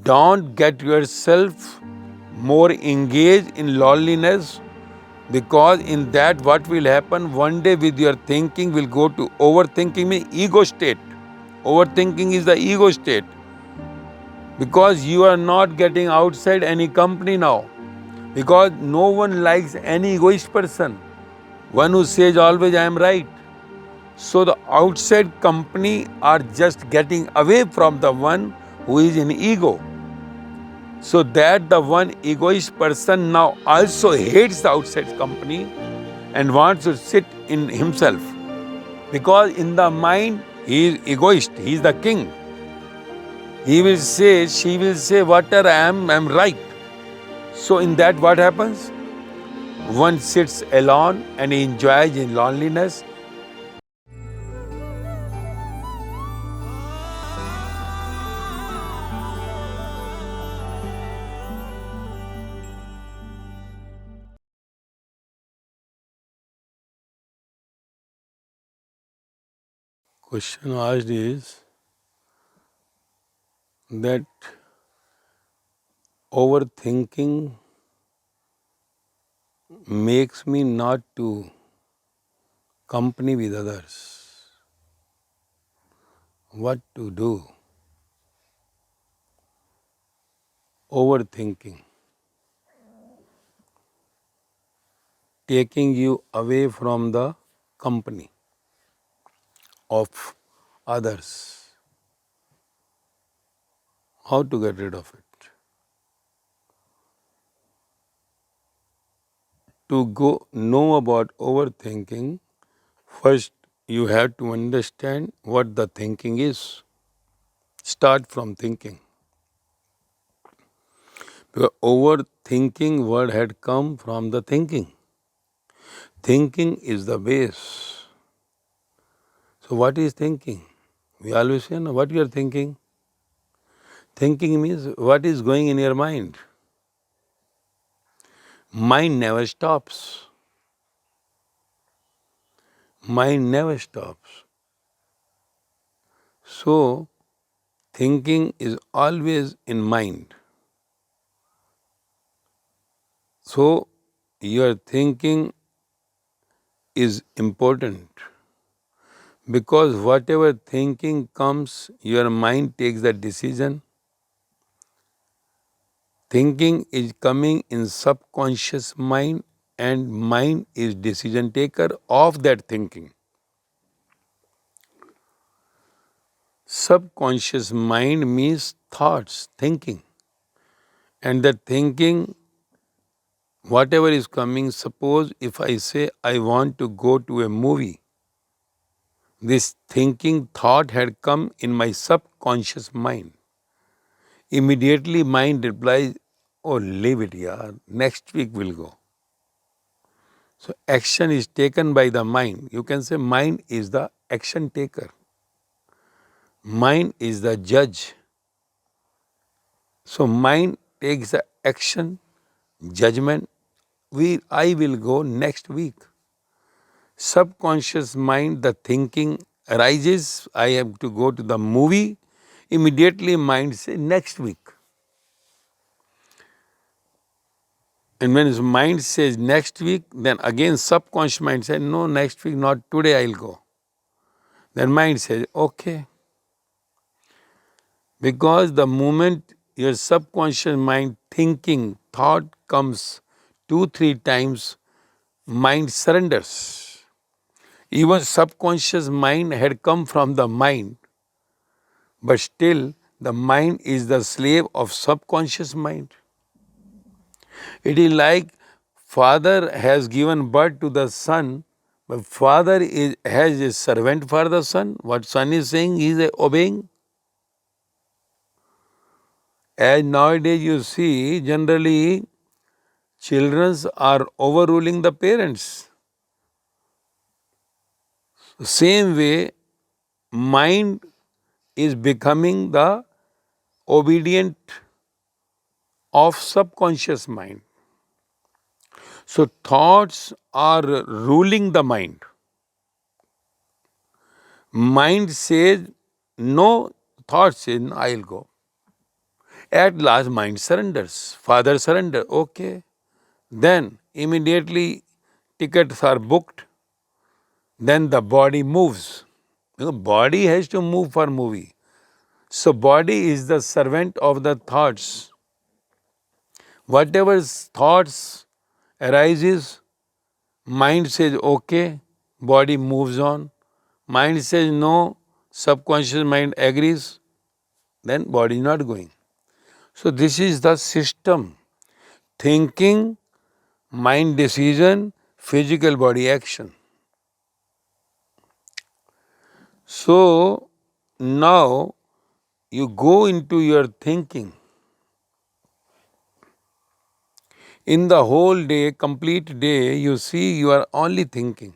Don't get yourself more engaged in loneliness, because in that what will happen one day with your thinking will go to overthinking, means ego state. Overthinking is the ego state, because you are not getting outside any company now, because no one likes any egoist person, one who says always I am right. So the outside company are just getting away from the one who is in ego. So that the one egoist person now also hates the outside company and wants to sit in himself. Because in the mind he is egoist, he is the king. He will say, she will say, whatever I am right. So in that what happens? One sits alone and enjoys in loneliness. Question asked is that overthinking makes me not to company with others. What to do? Overthinking, taking you away from the company of others. How to get rid of it? To go know about overthinking, first you have to understand what the thinking is. Start from thinking. Because overthinking word had come from the thinking. Thinking is the base. So what is thinking? We always say, no, what you are thinking? Thinking means what is going in your mind. Mind never stops. Mind never stops. So, thinking is always in mind. So, your thinking is important, because whatever thinking comes, your mind takes the decision. Thinking is coming in subconscious mind, and mind is decision taker of that thinking. Subconscious mind means thoughts, thinking. And that thinking, whatever is coming, suppose if I say I want to go to a movie, this thinking thought had come in my subconscious mind. Immediately mind replies, oh leave it yaar, next week we'll go. So action is taken by the mind. You can say mind is the action taker. Mind is the judge. So mind takes the action, judgment. I will go next week. Subconscious mind, the thinking arises, I have to go to the movie. Immediately mind says next week. And when his mind says next week, then again subconscious mind says, no, next week, not today, I'll go. Then mind says, okay. Because the moment your subconscious mind thinking, thought comes 2-3 times, mind surrenders. Even subconscious mind had come from the mind, but still the mind is the slave of subconscious mind. It is like father has given birth to the son, but father has a servant for the son. What son is saying, he is obeying. As nowadays you see, generally children are overruling the parents. Same way, mind is becoming the obedient of subconscious mind. So thoughts are ruling the mind. Mind says no, thought says no, I'll go. At last, mind surrenders. Father surrender. Okay. Then immediately tickets are booked. Then the body moves. Body has to move for movie. So body is the servant of the thoughts. Whatever thoughts arises, mind says okay, body moves on. Mind says no, subconscious mind agrees, then body is not going. So this is the system. Thinking, mind decision, physical body action. So now you go into your thinking. In the whole day, complete day, you see you are only thinking.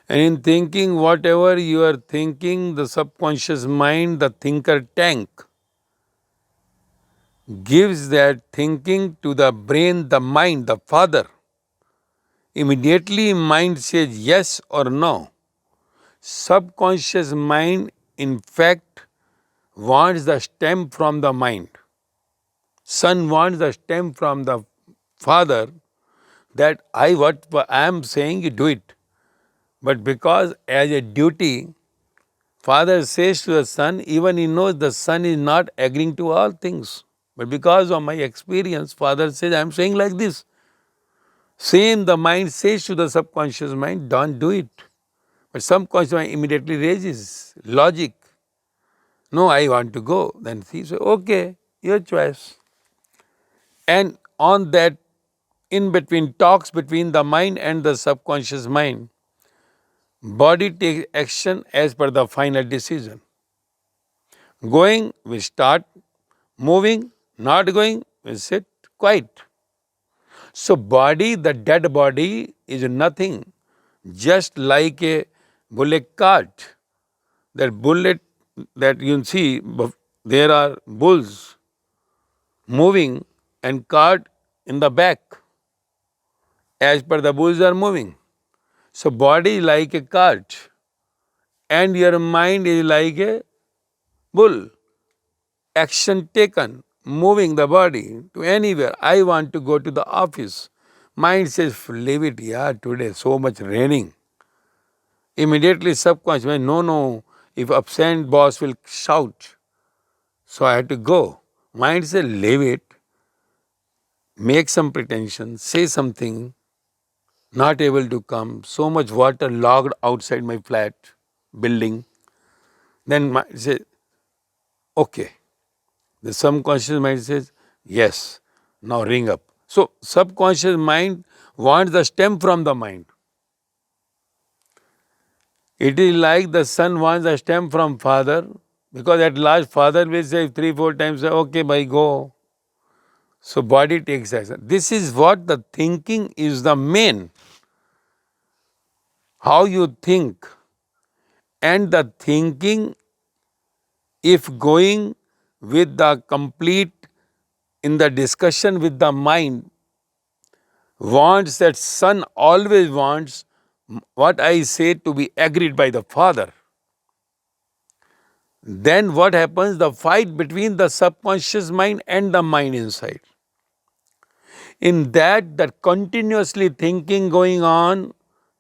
And in thinking, whatever you are thinking, the subconscious mind, the thinker tank, gives that thinking to the brain, the mind, the father. Immediately mind says yes or no. Subconscious mind, in fact, wants the stem from the mind. Son wants the stem from the father that what I am saying, you do it. But because as a duty, father says to the son, even he knows the son is not agreeing to all things. But because of my experience, father says, I am saying like this. Same the mind says to the subconscious mind, don't do it. But subconscious mind immediately raises logic. No, I want to go. Then he says, okay, your choice. And on that, in between talks between the mind and the subconscious mind, body takes action as per the final decision. Going, we start. Moving, not going, we sit quiet. So body, the dead body is nothing, just like a bullock cart. That bullet that you see, there are bulls moving and cart in the back as per the bulls are moving. So body is like a cart and your mind is like a bull. Action taken, moving the body to anywhere. I want to go to the office. Mind says, leave it, yeah, today so much raining. Immediately subconscious mind, no, if absent boss will shout. So I had to go. Mind says, leave it, make some pretension, say something, not able to come, so much water logged outside my flat, building. Then mind says, okay. The subconscious mind says, yes, now ring up. So subconscious mind wants the stem from the mind. It is like the son wants the stem from father, because at last father will say 3-4 times, okay, bhai, go. So body takes action. This is what the thinking is the main. How you think. And the thinking, if going with the complete, in the discussion with the mind, wants that son always wants what I say to be agreed by the father. Then what happens? The fight between the subconscious mind and the mind inside. In that continuously thinking going on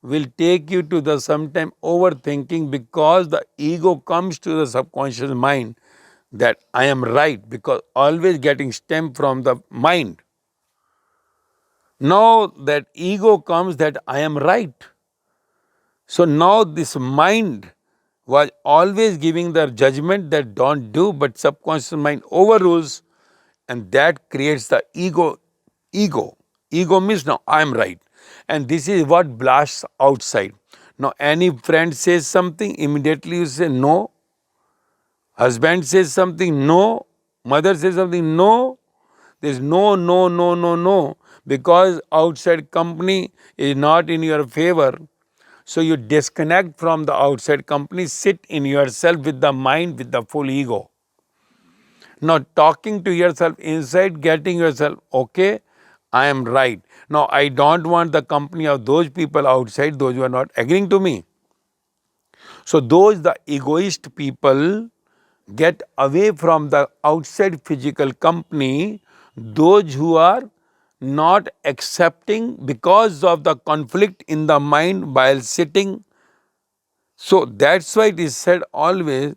will take you to the sometime overthinking, because the ego comes to the subconscious mind that I am right, because always getting stem from the mind. Now that ego comes that I am right. So now this mind was always giving the judgment that don't do, but subconscious mind overrules, and that creates the ego. Ego means now I am right. And this is what blasts outside. Now any friend says something, immediately you say no. Husband says something, no. Mother says something, no. There is no, because outside company is not in your favor. So you disconnect from the outside company, sit in yourself with the mind, with the full ego. Now talking to yourself inside, getting yourself, okay, I am right. Now I don't want the company of those people outside, those who are not agreeing to me. So those, the egoist people, get away from the outside physical company, those who are not accepting because of the conflict in the mind while sitting. So that's why it is said always,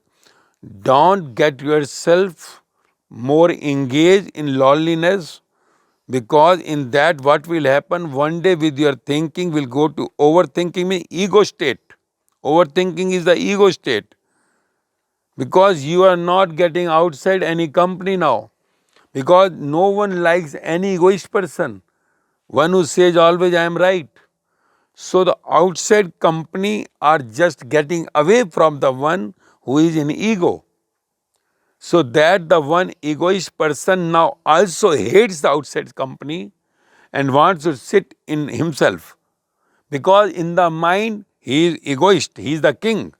don't get yourself more engaged in loneliness, because in that what will happen one day with your thinking will go to overthinking, means ego state. Overthinking is the ego state, because you are not getting outside any company now, because no one likes any egoist person, one who says always I am right. So the outside company are just getting away from the one who is in ego. So that the one egoist person now also hates the outside company and wants to sit in himself. Because in the mind he is egoist, he is the king.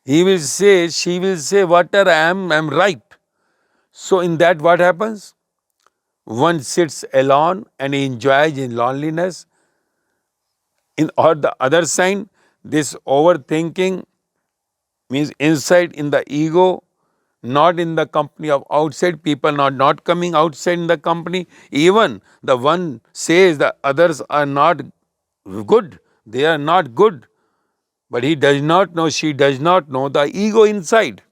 He will say, she will say, whatever I am right. So in that what happens? One sits alone and he enjoys in loneliness. In or the other side, this overthinking means inside in the ego, not in the company of outside people, not coming outside in the company. Even the one says the others are not good, they are not good, but he does not know, she does not know the ego inside.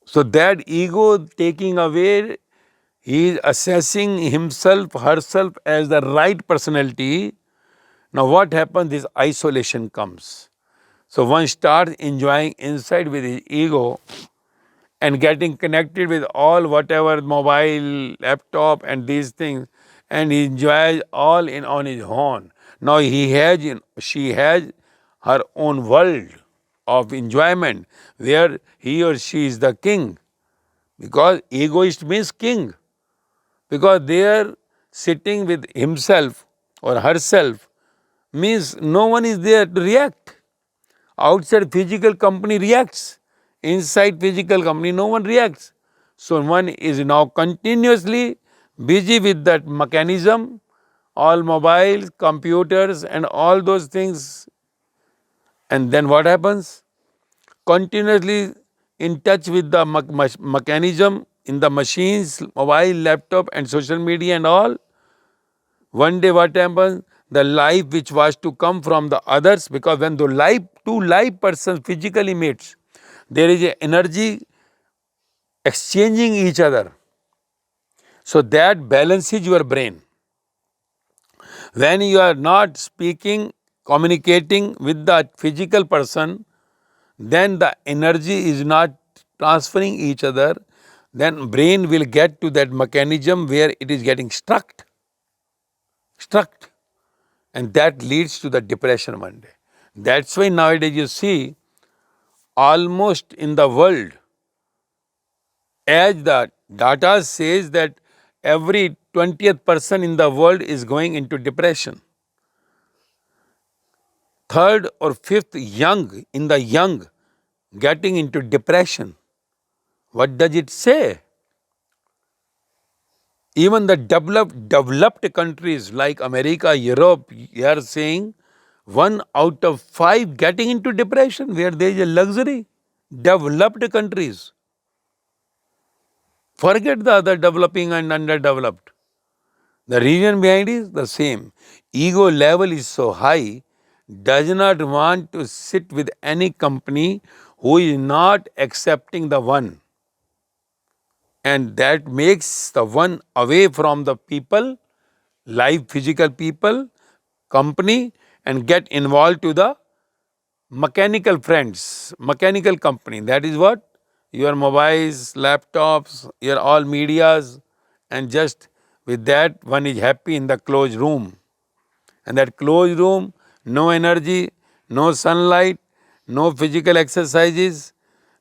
So that ego taking away, he is assessing himself, herself as the right personality. Now what happens? This isolation comes. So one starts enjoying inside with his ego and getting connected with all whatever mobile, laptop and these things, and he enjoys all in on his own. Now she has her own world of enjoyment where he or she is the king, because egoist means king, because they are sitting with himself or herself means no one is there to react. Outside physical company reacts. Inside physical company, no one reacts. So one is now continuously busy with that mechanism, all mobiles, computers, and all those things. And then what happens? Continuously in touch with the mechanism in the machines, mobile, laptop, and social media and all. One day what happens? The life which was to come from the others, because when the life, two live persons physically meets, there is a energy exchanging each other. So that balances your brain. When you are not speaking, communicating with the physical person, then the energy is not transferring each other, then brain will get to that mechanism where it is getting struck, and that leads to the depression one day. That's why nowadays you see almost in the world, as the data says that every 20th person in the world is going into depression. Third or fifth young in the young getting into depression. What does it say? Even the developed countries like America, Europe, they are saying 1 out of 5 getting into depression, where there is a luxury. Developed countries. Forget the other developing and underdeveloped. The reason behind is the same. Ego level is so high, does not want to sit with any company who is not accepting the one. And that makes the one away from the people, live physical people, company, and get involved to the mechanical friends, mechanical company. That is what? Your mobiles, laptops, your all medias, and just with that one is happy in the closed room. And that closed room, no energy, no sunlight, no physical exercises,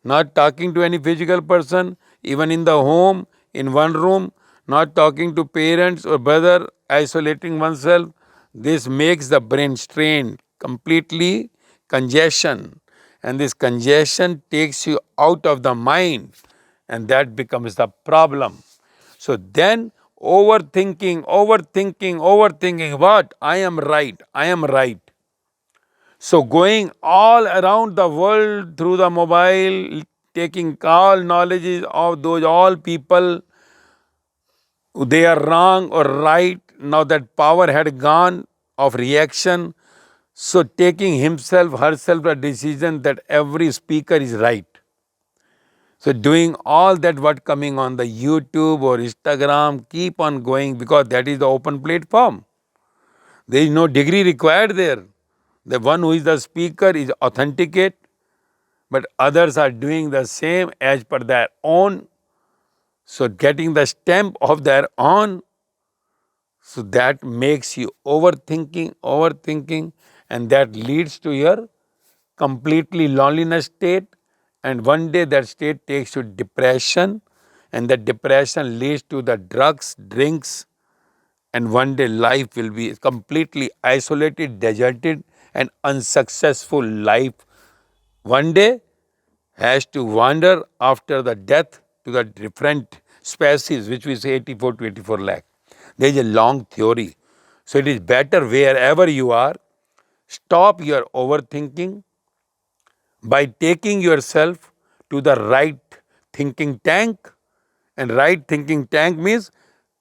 not talking to any physical person, even in the home, in one room, not talking to parents or brother, isolating oneself. This makes the brain strained, completely congestion. And this congestion takes you out of the mind, and that becomes the problem. So then overthinking, what? I am right. So going all around the world through the mobile, taking all knowledges of those all people, they are wrong or right. Now that power had gone of reaction, so taking himself, herself a decision that every speaker is right. So doing all that what coming on the YouTube or Instagram, keep on going because that is the open platform. There is no degree required there. The one who is the speaker is authenticate, but others are doing the same as per their own. So getting the stamp of their own, so that makes you overthinking, and that leads to your completely loneliness state. And one day that state takes to depression, and that depression leads to the drugs, drinks, and one day life will be completely isolated, deserted, and unsuccessful life. One day has to wander after the death to the different species, which we say 84 to 84 lakh. There is a long theory. So it is better wherever you are, stop your overthinking by taking yourself to the right thinking tank. And right thinking tank means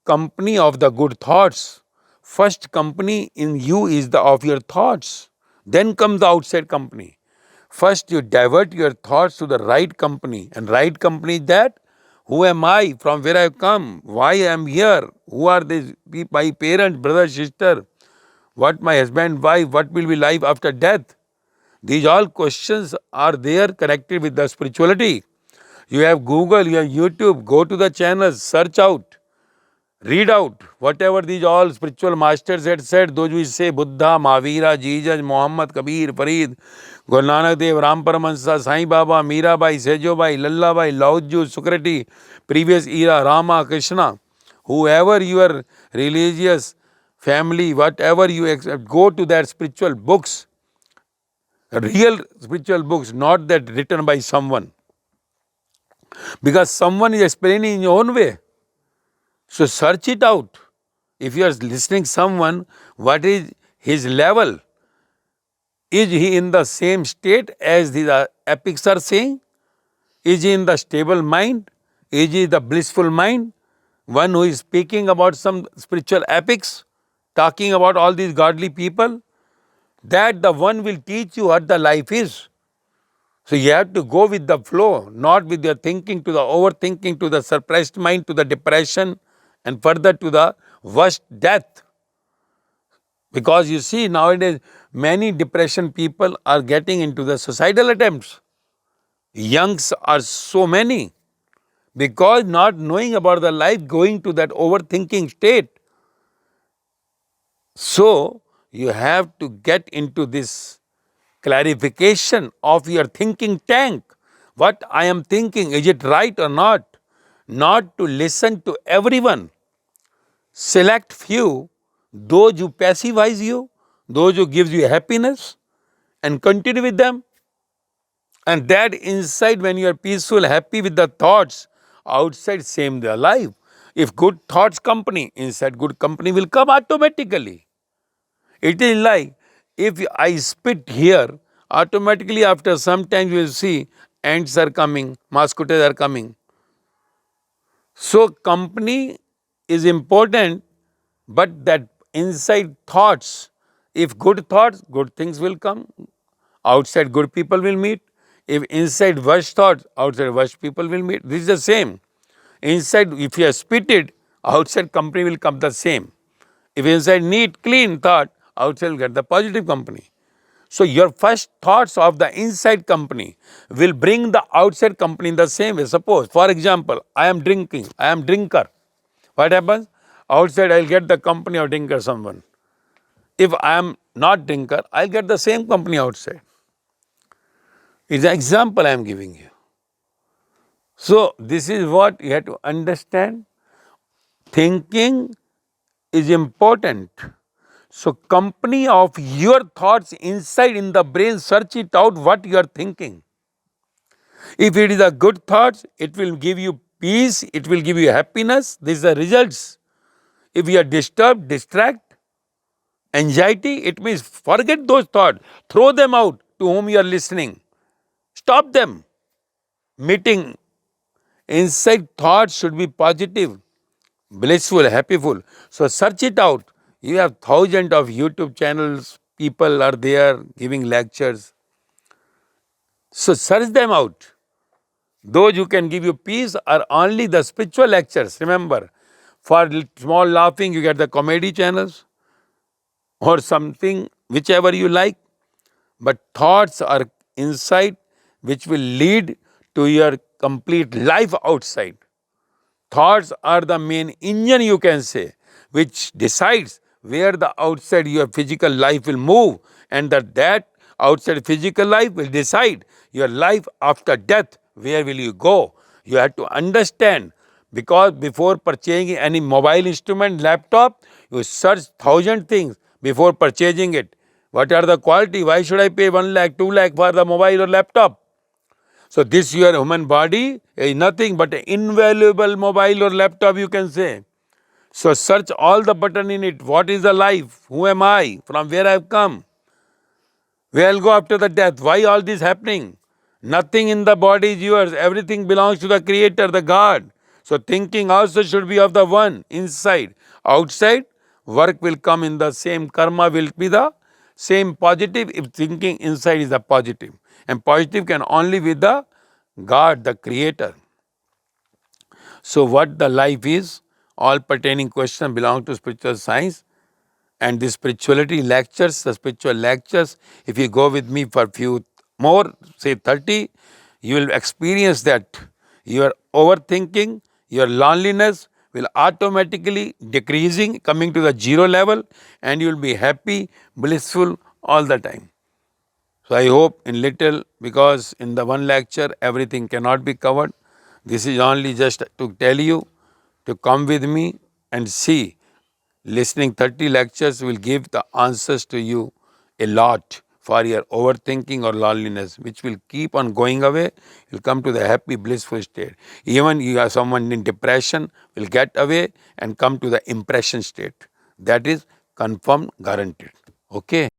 company of the good thoughts. First company in you is the of your thoughts. Then comes the outside company. First you divert your thoughts to the right company. And right company is that who am I, from where I have come, why I am here, who are these my parents, brother, sister, what my husband, wife, what will be life after death. These all questions are there connected with the spirituality. You have Google, you have YouTube, go to the channels, search out, read out whatever these all spiritual masters had said. Those we say Buddha, Mahavira, Jesus, Muhammad, Kabir, Farid, Guru Nanak Dev, Ram Paramahansa, Sai Baba, Mirabai, Sejobai, Lallabai, Laoju, Sukriti, previous era, Rama, Krishna, whoever your religious family, whatever you accept, go to their spiritual books, real spiritual books, not that written by someone. Because someone is explaining in your own way. So search it out. If you are listening someone, what is his level? Is he in the same state as the epics are saying? Is he in the stable mind? Is he the blissful mind? One who is speaking about some spiritual epics, talking about all these godly people, that the one will teach you what the life is. So you have to go with the flow, not with your thinking to the overthinking, to the suppressed mind, to the depression, and further to the worst death. Because you see nowadays many depression people are getting into the suicidal attempts. Youngs are so many because not knowing about the life, going to that overthinking state. So you have to get into this clarification of your thinking tank. What I am thinking, is it right or not? Not to listen to everyone. Select few, those who pacifies you, those who gives you happiness, and continue with them. And that inside, when you are peaceful, happy with the thoughts, outside same they are alive. If good thoughts company, inside good company will come automatically. It is like if I spit here, automatically after some time you will see ants are coming, mosquitoes are coming. So company is important, but that inside thoughts, if good thoughts, good things will come. Outside good people will meet. If inside worst thoughts, outside worst people will meet. This is the same. Inside, if you are spitted, outside company will come the same. If inside neat, clean thought, outside will get the positive company. So your first thoughts of the inside company will bring the outside company in the same way. Suppose, for example, I am drinking, I am drinker. What happens? Outside I'll get the company of drinker someone. If I am not drinker, I'll get the same company outside. It's an example I am giving you. So this is what you have to understand. Thinking is important. So company of your thoughts inside in the brain, search it out what you are thinking. If it is a good thoughts, it will give you peace, it will give you happiness. These are results. If you are disturbed, distract, anxiety, it means forget those thoughts. Throw them out to whom you are listening. Stop them. meeting. Inside thoughts should be positive, blissful, happyful. So search it out. You have thousands of YouTube channels, people are there giving lectures. So search them out. Those who can give you peace are only the spiritual lectures. Remember, for small laughing, you get the comedy channels or something, whichever you like. But thoughts are inside, which will lead to your complete life outside. Thoughts are the main engine, you can say, which decides where the outside your physical life will move, and that outside physical life will decide your life after death. Where will you go? You have to understand, because before purchasing any mobile instrument, laptop, you search thousand things before purchasing it. What are the quality? Why should I pay 1 lakh, 2 lakh for the mobile or laptop? So this your human body is nothing but an invaluable mobile or laptop, you can say. So search all the button in it. What is the life? Who am I? From where I have come? Where I'll go after the death? Why all this happening? Nothing in the body is yours. Everything belongs to the Creator, the God. So thinking also should be of the one inside. Outside, work will come in the same. Karma will be the same positive if thinking inside is the positive. And positive can only be the God, the Creator. So what the life is, all pertaining questions belong to spiritual science. And the spirituality lectures, the spiritual lectures, if you go with me for few more, say 30, you will experience that your overthinking, your loneliness will automatically decreasing, coming to the zero level, and you will be happy, blissful all the time. So I hope in little, because in the one lecture everything cannot be covered. This is only just to tell you to come with me and see. Listening 30 lectures will give the answers to you a lot for your overthinking or loneliness, which will keep on going away. You'll come to the happy, blissful state. Even you have someone in depression will get away and come to the impression state. That is confirmed, guaranteed. Okay.